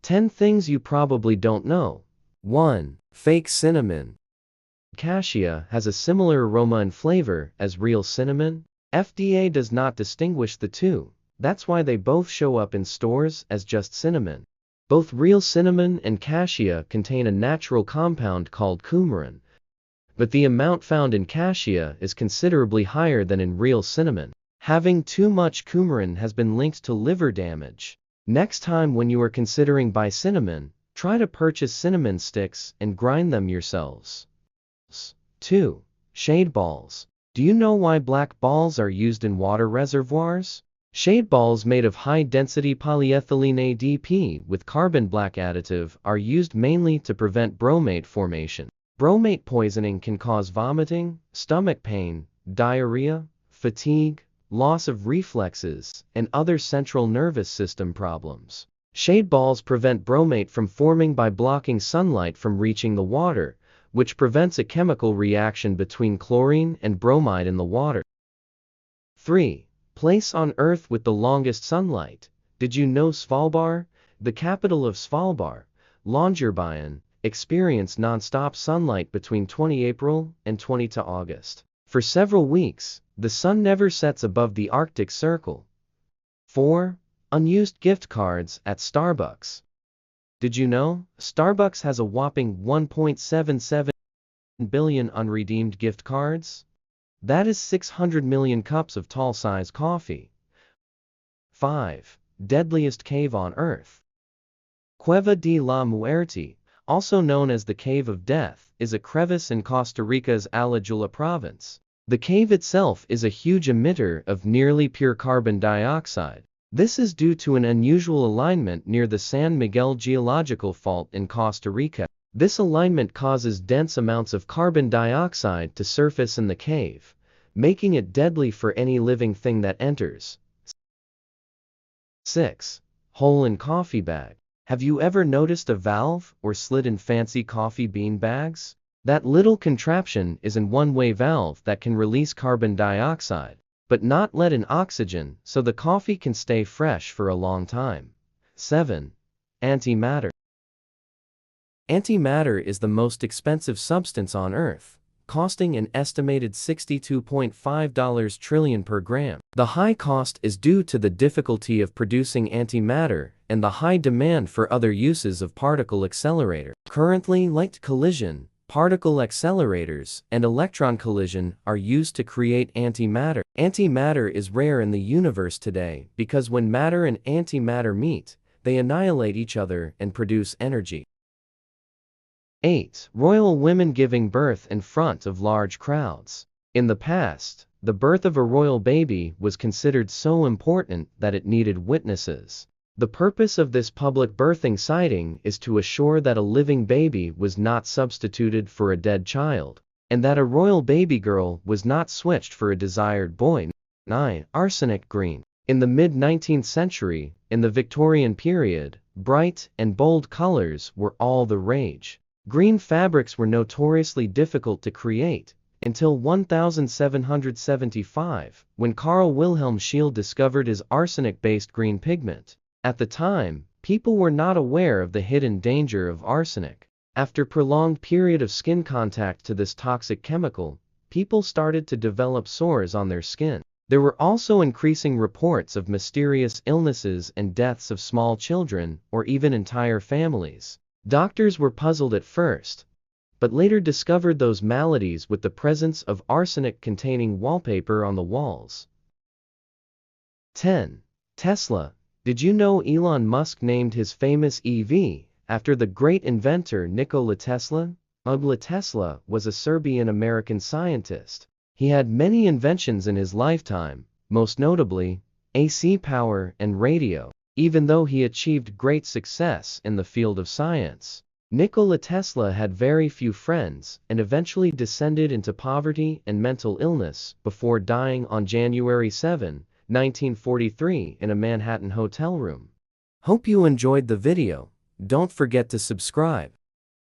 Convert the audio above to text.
10 things you probably don't know. 1. Fake cinnamon. Cassia has a similar aroma and flavor as real cinnamon. FDA does not distinguish the two. That's why they both show up in stores as just cinnamon. Both real cinnamon and cassia contain a natural compound called coumarin, but the amount found in cassia is considerably higher than in real cinnamon. Having too much coumarin has been linked to liver damage. Next time when you are considering buy cinnamon, try to purchase cinnamon sticks and grind them yourselves. 2. Shade balls. Do you know why black balls are used in water reservoirs? Shade balls made of high-density polyethylene ADP with carbon black additive are used mainly to prevent bromate formation. Bromate poisoning can cause vomiting, stomach pain, diarrhea, fatigue, loss of reflexes, and other central nervous system problems. Shade balls prevent bromate from forming by blocking sunlight from reaching the water, which prevents a chemical reaction between chlorine and bromide in the water. 3. Place on Earth with the longest sunlight. Did you know Svalbard, the capital of Svalbard, Longyearbyen, experienced non-stop sunlight between 20 April and 20 August. For several weeks, the sun never sets above the Arctic Circle. 4. Unused gift cards at Starbucks. Did you know Starbucks has a whopping 1.77 billion unredeemed gift cards? That is 600 million cups of tall-size coffee. 5. Deadliest cave on Earth. Cueva de la Muerte, also known as the Cave of Death, is a crevice in Costa Rica's Alajuela province. The cave itself is a huge emitter of nearly pure carbon dioxide. This is due to an unusual alignment near the San Miguel geological fault in Costa Rica. This alignment causes dense amounts of carbon dioxide to surface in the cave, making it deadly for any living thing that enters. 6. Hole in coffee bag. Have you ever noticed a valve or slit in fancy coffee bean bags? That little contraption is a one-way valve that can release carbon dioxide, but not let in oxygen so the coffee can stay fresh for a long time. 7. Antimatter. Antimatter is the most expensive substance on Earth, costing an estimated $62.5 trillion per gram. The high cost is due to the difficulty of producing antimatter and the high demand for other uses of particle accelerator. Currently, light collision, particle accelerators, and electron collision are used to create antimatter. Antimatter is rare in the universe today because when matter and antimatter meet, they annihilate each other and produce energy. 8. Royal women giving birth in front of large crowds. In the past, the birth of a royal baby was considered so important that it needed witnesses. The purpose of this public birthing sighting is to assure that a living baby was not substituted for a dead child, and that a royal baby girl was not switched for a desired boy. 9. Arsenic green. In the mid-19th century, in the Victorian period, bright and bold colors were all the rage. Green fabrics were notoriously difficult to create, until 1775, when Carl Wilhelm Scheele discovered his arsenic-based green pigment. At the time, people were not aware of the hidden danger of arsenic. After prolonged period of skin contact to this toxic chemical, people started to develop sores on their skin. There were also increasing reports of mysterious illnesses and deaths of small children or even entire families. Doctors were puzzled at first, but later discovered those maladies with the presence of arsenic-containing wallpaper on the walls. 10. Tesla. Did you know Elon Musk named his famous EV after the great inventor Nikola Tesla? Nikola Tesla was a Serbian-American scientist. He had many inventions in his lifetime, most notably AC power and radio. Even though he achieved great success in the field of science, Nikola Tesla had very few friends and eventually descended into poverty and mental illness before dying on January 7, 1943 in a Manhattan hotel room. Hope you enjoyed the video. Don't forget to subscribe.